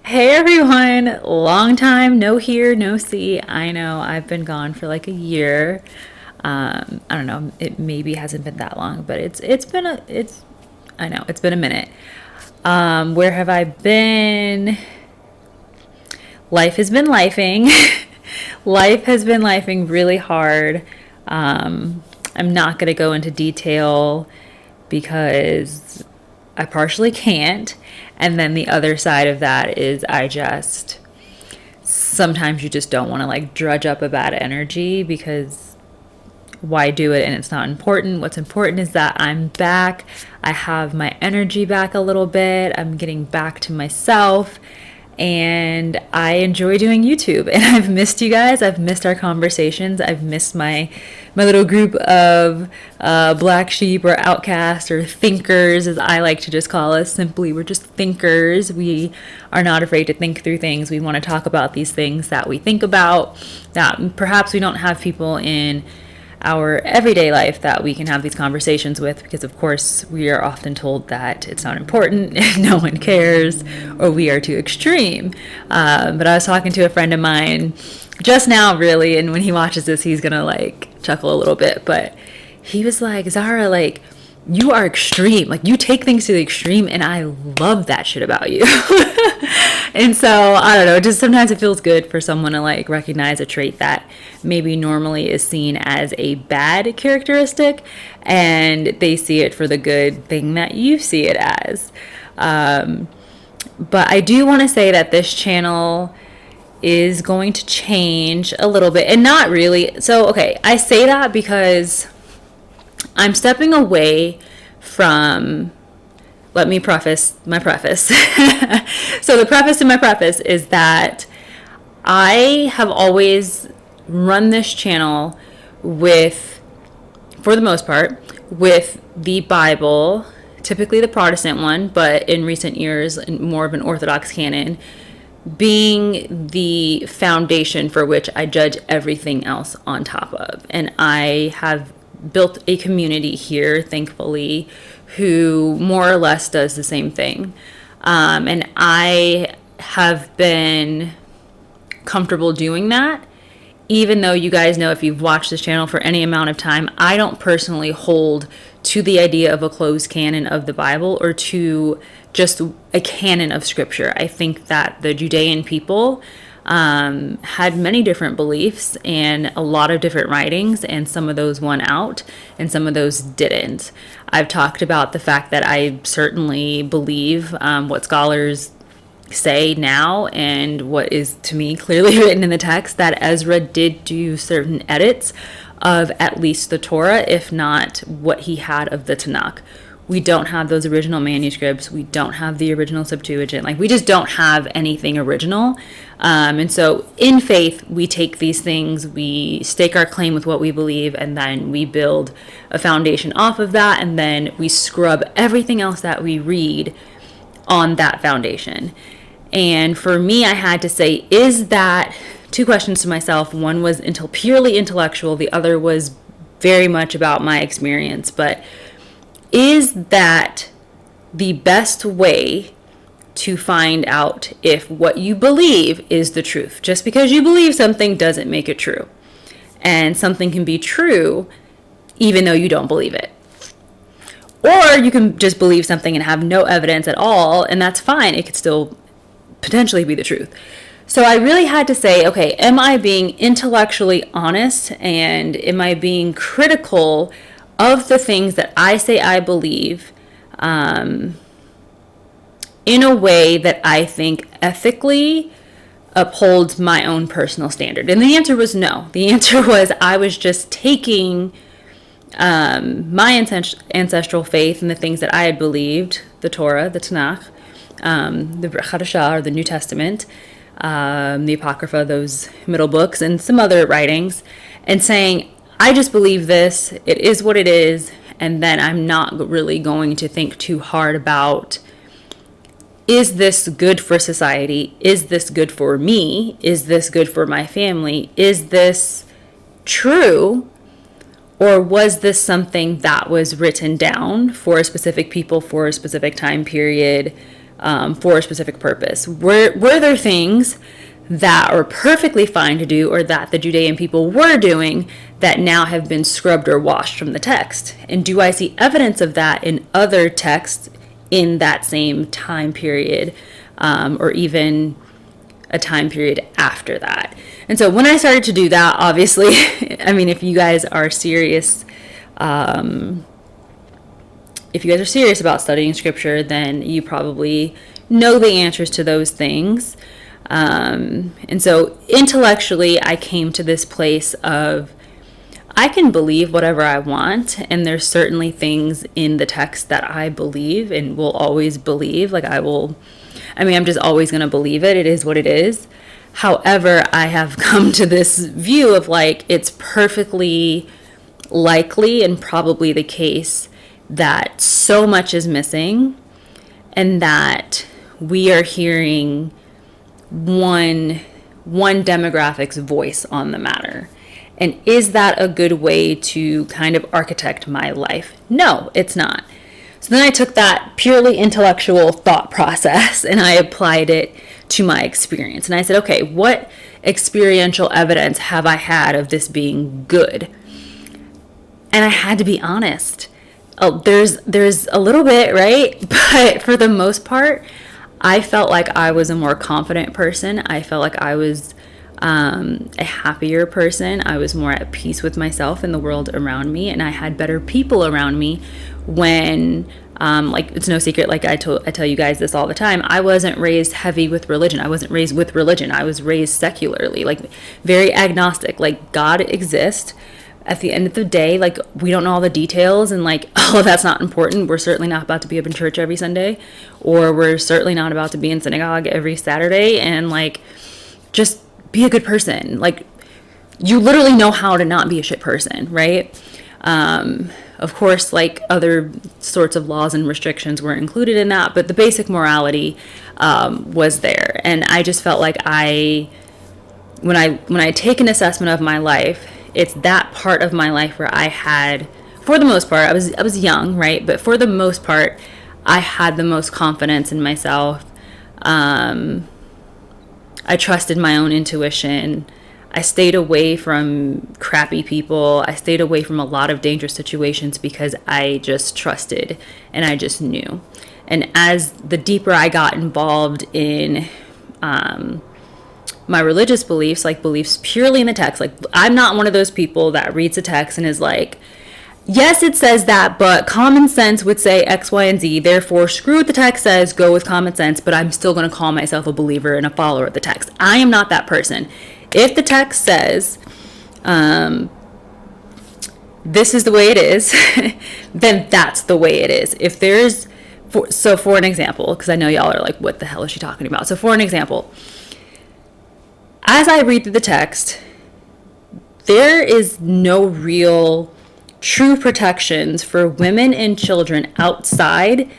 Hey everyone, long time no hear, no see. I know I've been gone for like a year. I don't know, it maybe hasn't been that long, but it's been a it's I know it's been a minute. Where have I been? Life has been lifing. Life has been lifing really hard. I'm not gonna go into detail because I partially can't. And then the other side of that is sometimes you just don't want to like drudge up a bad energy because why do it and it's not important. What's important is that I'm back. I have my energy back a little bit. I'm getting back to myself and I enjoy doing YouTube. And I've missed you guys. I've missed our conversations. I've missed my little group of black sheep or outcasts or thinkers, as I like to just call us. Simply, we're just thinkers. We are not afraid to think through things. We want to talk about these things that we think about, that perhaps we don't have people in our everyday life that we can have these conversations with, because of course we are often told that it's not important, no one cares, or we are too extreme. But I was talking to a friend of mine just now, really, and when he watches this he's gonna like chuckle a little bit, but he was like, Zara, like, you are extreme, like you take things to the extreme, and I love that shit about you. And so I don't know, just sometimes it feels good for someone to like recognize a trait that maybe normally is seen as a bad characteristic, and they see it for the good thing that you see it as. But I do want to say that this channel is going to change a little bit, and not really. So okay, I say that because I'm stepping away from, let me preface my preface. So the preface to my preface is that I have always run this channel with, for the most part, with the Bible, typically the Protestant one, but in recent years more of an Orthodox canon, being the foundation for which I judge everything else on top of. And I have built a community here, thankfully, who more or less does the same thing. And I have been comfortable doing that, even though you guys know, if you've watched this channel for any amount of time, I don't personally hold to the idea of a closed canon of the Bible or to just a canon of scripture. I think that the Judean people had many different beliefs and a lot of different writings, and some of those won out and some of those didn't. I've talked about the fact that I certainly believe what scholars say now, and what is to me clearly written in the text, that Ezra did do certain edits of at least the Torah, if not what he had of the Tanakh. We don't have those original manuscripts. We don't have the original Septuagint. Like, we just don't have anything original. And so in faith, we take these things, we stake our claim with what we believe, and then we build a foundation off of that, and then we scrub everything else that we read on that foundation. And for me, I had to say, is that, two questions to myself. One was purely intellectual. The other was very much about my experience. But is that the best way to find out if what you believe is the truth? Just because you believe something doesn't make it true. And something can be true even though you don't believe it. Or you can just believe something and have no evidence at all, and that's fine. It could still potentially be the truth. So I really had to say, okay, am I being intellectually honest, and am I being critical of the things that I say I believe in a way that I think ethically upholds my own personal standard? And the answer was no. The answer was I was just taking my ancestral faith and the things that I had believed, the Torah, the Tanakh, the Hadashah, or the New Testament, the Apocrypha, those middle books, and some other writings, and saying, I just believe this, it is what it is, and then I'm not really going to think too hard about, is this good for society? Is this good for me? Is this good for my family? Is this true? Or was this something that was written down for a specific people for a specific time period for a specific purpose? Were there things that are perfectly fine to do, or that the Judean people were doing, that now have been scrubbed or washed from the text? And do I see evidence of that in other texts in that same time period, or even a time period after that? And so when I started to do that, obviously, I mean, if you guys are serious, about studying scripture, then you probably know the answers to those things. And so intellectually, I came to this place of, I can believe whatever I want, and there's certainly things in the text that I believe and will always believe. I'm just always going to believe it. It is what it is. However, I have come to this view of it's perfectly likely and probably the case that so much is missing, and that we are hearing one demographic's voice on the matter. And is that a good way to kind of architect my life? No, it's not. So then I took that purely intellectual thought process and I applied it to my experience. And I said, okay, what experiential evidence have I had of this being good? And I had to be honest. Oh, there's a little bit, right? But for the most part, I felt like I was a more confident person. I felt like I was a happier person. I was more at peace with myself and the world around me, and I had better people around me when, it's no secret, I tell you guys this all the time, I wasn't raised heavy with religion. I wasn't raised with religion. I was raised secularly, very agnostic, God exists. At the end of the day, we don't know all the details, and all of that's not important. We're certainly not about to be up in church every Sunday, or we're certainly not about to be in synagogue every Saturday, and just be a good person. You literally know how to not be a shit person, right? Of course, other sorts of laws and restrictions were included in that, but the basic morality was there. And I just felt like when I take an assessment of my life, it's that part of my life where I had, for the most part, I was young, right? But for the most part, I had the most confidence in myself. I trusted my own intuition. I stayed away from crappy people. I stayed away from a lot of dangerous situations because I just trusted and I just knew. And as the deeper I got involved in my religious beliefs, beliefs purely in the text, I'm not one of those people that reads the text and is yes, it says that, but common sense would say X, Y, and Z. Therefore, screw what the text says, go with common sense, but I'm still going to call myself a believer and a follower of the text. I am not that person. If the text says, this is the way it is, then that's the way it is. If there's, for an example, because I know y'all are what the hell is she talking about? So for an example, as I read through the text, there is no real true protections for women and children outside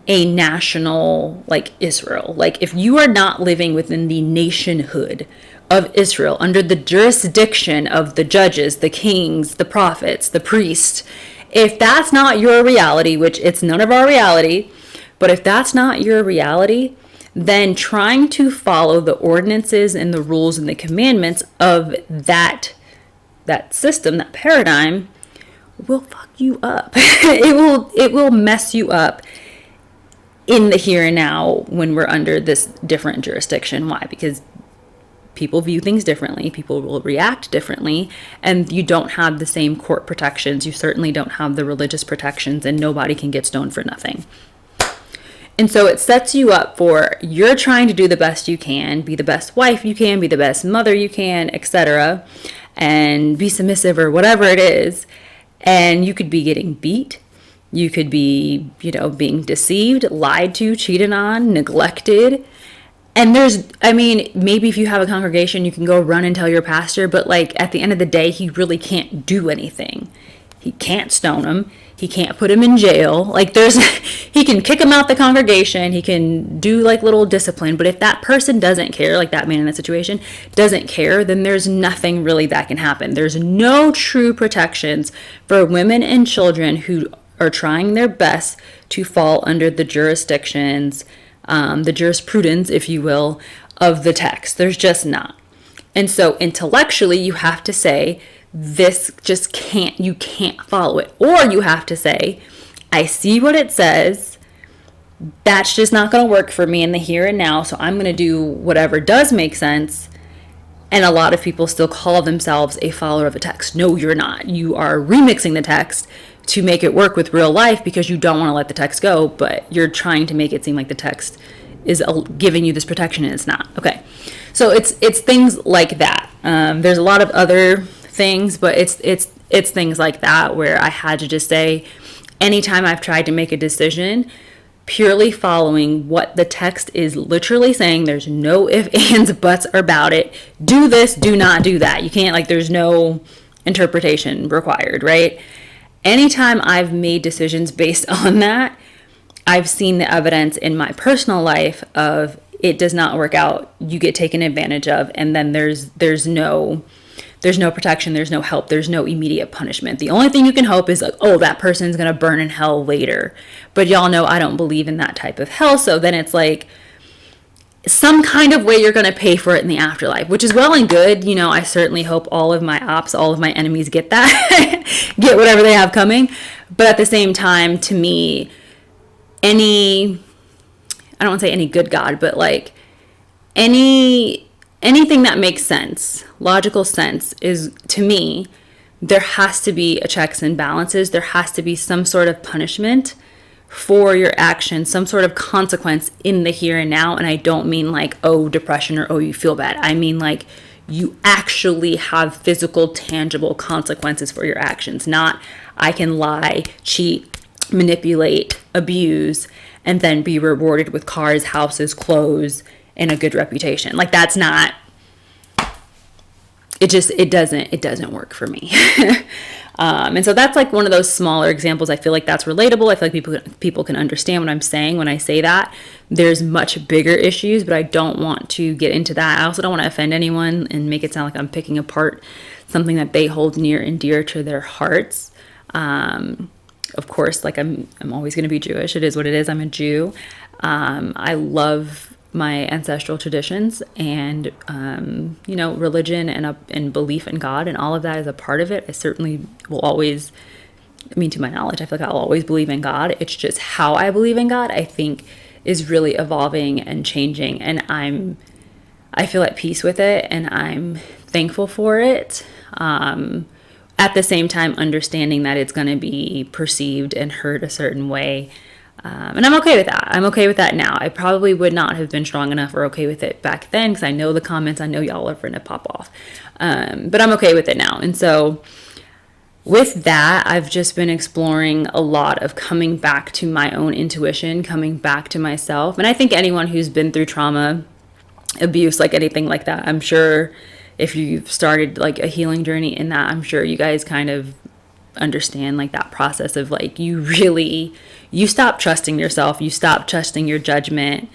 a national Israel. If you are not living within the nationhood of Israel, under the jurisdiction of the judges, the kings, the prophets, the priests, if that's not your reality, which it's none of our reality, but if that's not your reality, then trying to follow the ordinances and the rules and the commandments of that system, that paradigm, will fuck you up. It will mess you up in the here and now when we're under this different jurisdiction. Why? Because people view things differently, people will react differently, and you don't have the same court protections. You certainly don't have the religious protections, and nobody can get stoned for nothing. And so it sets you up for, you're trying to do the best you can, be the best wife you can, be the best mother you can, etc., and be submissive or whatever it is. And you could be getting beat. You could be, being deceived, lied to, cheated on, neglected. And maybe if you have a congregation, you can go run and tell your pastor, but at the end of the day, he really can't do anything. He can't stone him. He can't put him in jail. He can kick him out the congregation. He can do little discipline. But if that person doesn't care, that man in that situation doesn't care, then there's nothing really that can happen. There's no true protections for women and children who are trying their best to fall under the jurisdictions the jurisprudence, if you will, of the text. There's just not. And so intellectually, you have to say, this just can't, you can't follow it. Or you have to say, I see what it says. That's just not going to work for me in the here and now. So I'm going to do whatever does make sense. And a lot of people still call themselves a follower of the text. No, you're not. You are remixing the text to make it work with real life because you don't want to let the text go, but you're trying to make it seem like the text is giving you this protection, and it's not. Okay. So it's things like that. There's a lot of other things, but it's things like that where I had to just say, anytime I've tried to make a decision purely following what the text is literally saying, there's no ifs, ands, buts about it. Do this, do not do that. You can't, like, there's no interpretation required, right? Anytime I've made decisions based on that, I've seen the evidence in my personal life of it does not work out. You get taken advantage of, and then there's no protection, there's no help, there's no immediate punishment. The only thing you can hope is like, oh, that person's gonna burn in hell later. But y'all know I don't believe in that type of hell, so then it's like some kind of way you're gonna pay for it in the afterlife, which is well and good. You know, I certainly hope all of my ops, all of my enemies get that, get whatever they have coming. But at the same time, to me, I don't want to say any good God, but like anything that makes sense, logical sense, is, to me, there has to be a checks and balances. There has to be some sort of punishment for your action, some sort of consequence in the here and now. And I don't mean like, oh, depression, or oh, you feel bad. I mean like you actually have physical, tangible consequences for your actions. Not I can lie, cheat, manipulate, abuse, and then be rewarded with cars, houses, clothes, and a good reputation. Like, that's not, it doesn't work for me. And so that's like one of those smaller examples. I feel like that's relatable. I feel like people can understand what I'm saying when I say that. There's much bigger issues, but I don't want to get into that. I also don't want to offend anyone and make it sound like I'm picking apart something that they hold near and dear to their hearts. Of course, like I'm always going to be Jewish. It is what it is. I'm a Jew. I love my ancestral traditions and, religion and belief in God, and all of that is a part of it. I certainly will always, to my knowledge, I feel like I'll always believe in God. It's just how I believe in God, I think, is really evolving and changing. And I feel at peace with it, and I'm thankful for it. At the same time, understanding that it's going to be perceived and heard a certain way. And I'm okay with that. I'm okay with that now. I probably would not have been strong enough or okay with it back then, because I know the comments, I know y'all are going to pop off. But I'm okay with it now. And so with that, I've just been exploring a lot of coming back to my own intuition, coming back to myself. And I think anyone who's been through trauma, abuse, like anything like that, I'm sure if you've started like a healing journey in that, I'm sure you guys kind of understand like that process of like, you stop trusting yourself, you stop trusting your judgment.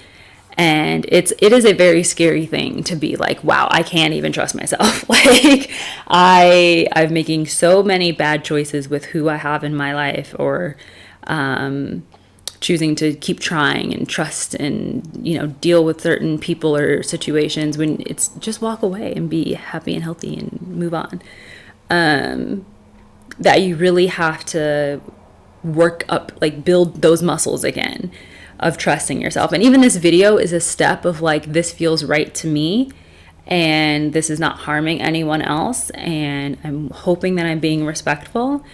And it is a very scary thing to be like, wow, I can't even trust myself. Like I'm making so many bad choices with who I have in my life, or choosing to keep trying and trust and, deal with certain people or situations, when it's just walk away and be happy and healthy and move on. That you really have to work up, like build those muscles again of trusting yourself. And even this video is a step of like, this feels right to me, and this is not harming anyone else. And I'm hoping that I'm being respectful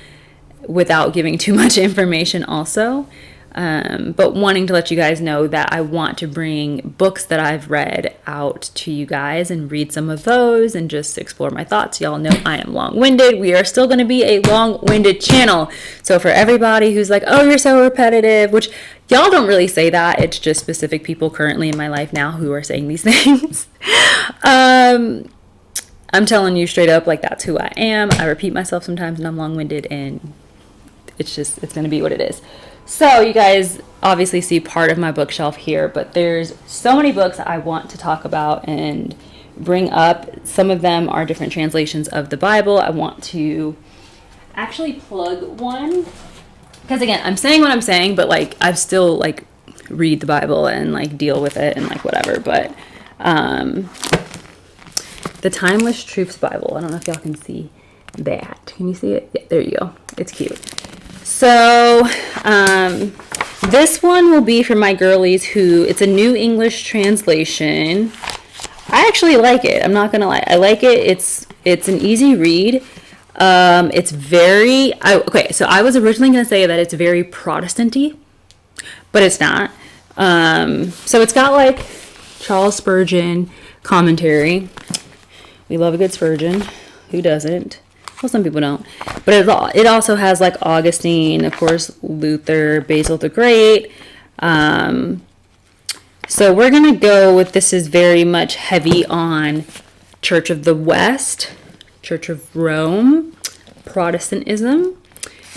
without giving too much information also. But wanting to let you guys know that I want to bring books that I've read out to you guys and read some of those and just explore my thoughts. Y'all know I am long-winded. We are still going to be a long-winded channel. So for everybody who's like, oh, you're so repetitive, which y'all don't really say that. It's just specific people currently in my life now who are saying these things. I'm telling you straight up, like, that's who I am. I repeat myself sometimes and I'm long-winded, and it's going to be what it is. So you guys obviously see part of my bookshelf here, but there's so many books I want to talk about and bring up. Some of them are different translations of the Bible. I want to actually plug one, because again, I'm saying what I'm saying, but like I've still like read the Bible and like deal with it and like whatever. But the Timeless Truths Bible, I don't know if y'all can see that. Can you see it? Yeah, there you go. It's cute. So this one will be for my girlies who, it's a New English translation. I actually like it. I'm not gonna lie. I like it. It's an easy read. It's very, okay, so I was originally gonna say that it's very Protestant-y, but it's not. So it's got like Charles Spurgeon commentary. We love a good Spurgeon. Who doesn't? Well, some people don't. But it also has like Augustine, of course, Luther, Basil the Great. So we're going to go with, this is very much heavy on Church of the West, Church of Rome, Protestantism.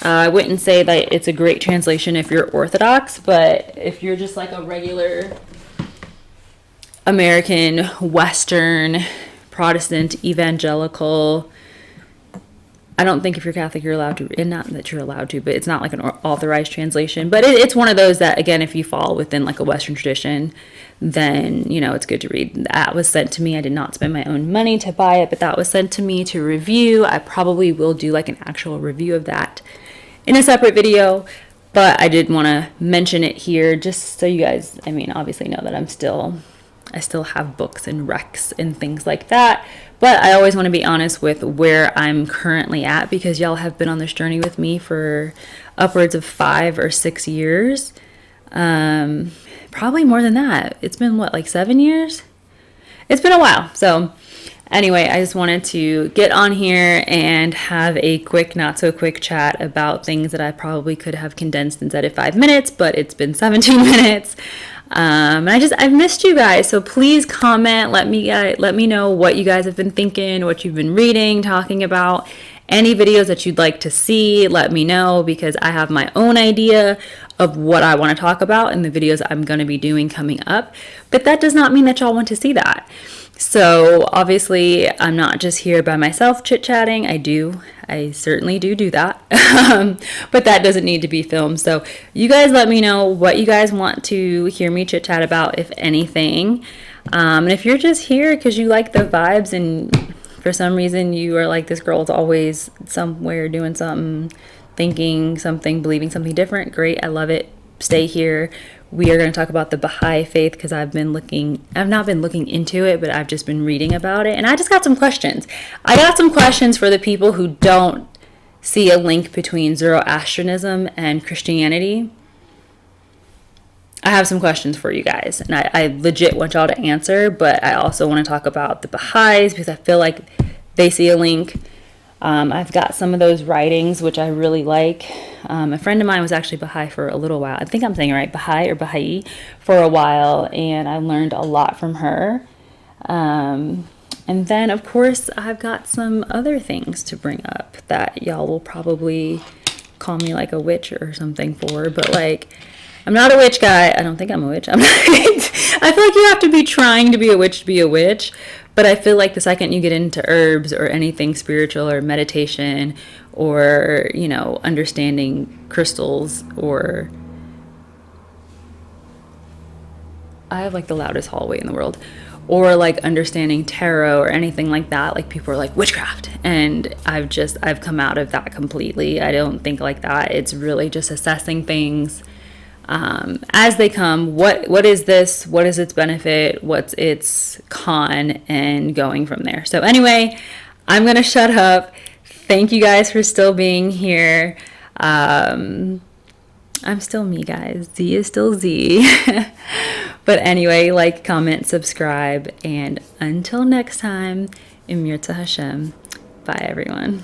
I wouldn't say that it's a great translation if you're Orthodox, but if you're just like a regular American, Western, Protestant, evangelical, I don't think if you're Catholic you're allowed to, and not that you're allowed to, but it's not like an authorized translation. But it's one of those that, again, if you fall within like a Western tradition, then, you know, it's good to read. That was sent to me. I did not spend my own money to buy it, but that was sent to me to review. I probably will do like an actual review of that in a separate video, but I did want to mention it here just so you guys, I mean, obviously know that I still have books and recs and things like that. But I always want to be honest with where I'm currently at, because y'all have been on this journey with me for upwards of 5 or 6 years. Probably more than that. It's been what, like 7 years? It's been a while. So anyway, I just wanted to get on here and have a quick, not so quick chat about things that I probably could have condensed inside of 5 minutes, but it's been 17 minutes. And I've missed you guys, so please comment, let me know what you guys have been thinking, what you've been reading, talking about, any videos that you'd like to see. Let me know, because I have my own idea of what I want to talk about in the videos I'm going to be doing coming up, but that does not mean that y'all want to see that. So obviously I'm not just here by myself chit-chatting. I certainly do that. But that doesn't need to be filmed. So you guys let me know what you guys want to hear me chit-chat about, if anything. And if you're just here because you like the vibes and for some reason you are like, this girl's always somewhere doing something, thinking something, believing something different, great, I love it. Stay here. We are going to talk about the Baha'i faith, because I've not been looking into it, but I've just been reading about it. And I just got some questions. I got some questions for the people who don't see a link between Zoroastrianism and Christianity. I have some questions for you guys, and I legit want y'all to answer, but I also want to talk about the Baha'is, because I feel like they see a link. I've got some of those writings, which I really like. A friend of mine was actually Baha'i for a little while. I think I'm saying it right, Baha'i or Baha'i, for a while, and I learned a lot from her. And then, of course, I've got some other things to bring up that y'all will probably call me like a witch or something for, but like, I'm not a witch, guy. I don't think I'm a witch. I'm not. I feel like you have to be trying to be a witch, but I feel like the second you get into herbs or anything spiritual or meditation or, you know, understanding crystals, or I have like the loudest hallway in the world, or like understanding tarot or anything like that, like people are like witchcraft, and I've come out of that completely. I don't think like that. It's really just assessing things as they come. What is this? What is its benefit? What's its con? And going from there. So anyway, I'm gonna shut up. Thank you guys for still being here. I'm still me, guys. Z is still Z. But anyway, like, comment, subscribe, and until next time, Imir Hashem. Bye, everyone.